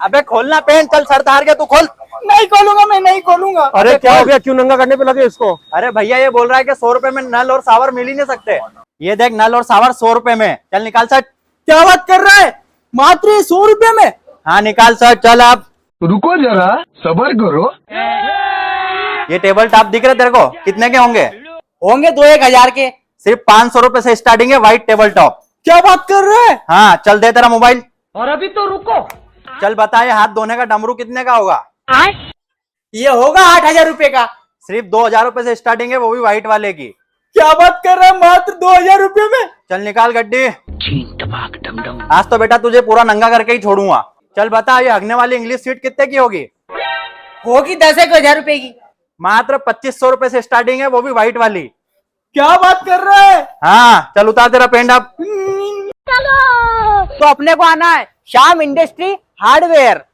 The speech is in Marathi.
अबे खोलना पेंट, चल शर्त हार गया तू खोल। नहीं खोलूंगा, मैं नहीं खोलूंगा। अरे क्या हो गया, क्यों नंगा करने पे लगे इसको? अरे भैया ये बोल रहा है कि 100 रुपए में नल और सावर मिल ही नहीं सकते। ये देख नल और सावर 100 रुपए में, चल निकाल शर्ट। क्या बात कर रहा है, मात्र 100 रुपए में? हाँ निकाल शर्ट, चल अब। रुको जरा, सबर करो। ये टेबल टॉप दिख रहे तेरे को, कितने के होंगे? होंगे 2-1 हजार के। सिर्फ 500 रुपए से स्टार्टिंग है व्हाइट टेबल टॉप। क्या बात कर रहा है? हाँ चल दे तेरा मोबाइल। और अभी तो रुको, चल बता ये हाथ धोने का डमरू कितने का होगा? ये होगा 8,000 रुपए का। सिर्फ 2000 रुपए से स्टार्टिंग है, वो भी व्हाइट वाले की। क्या बात कर रहा है, मात्र 2,000 रुपए में? चल निकाल गड्डी। आज तो बेटा तुझे पूरा नंगा करके ही छोड़ूंगा। चल बता ये हगने वाली इंग्लिश सीट कितने की होगी? होगी 10,000 रुपए की। मात्र 2500 रुपए से स्टार्टिंग है, वो भी व्हाइट वाली। क्या बात कर रहा है? हाँ चल उतार तेरा पेंट अब। तो अपने को आना है श्याम इंडस्ट्री हार्डवेयर।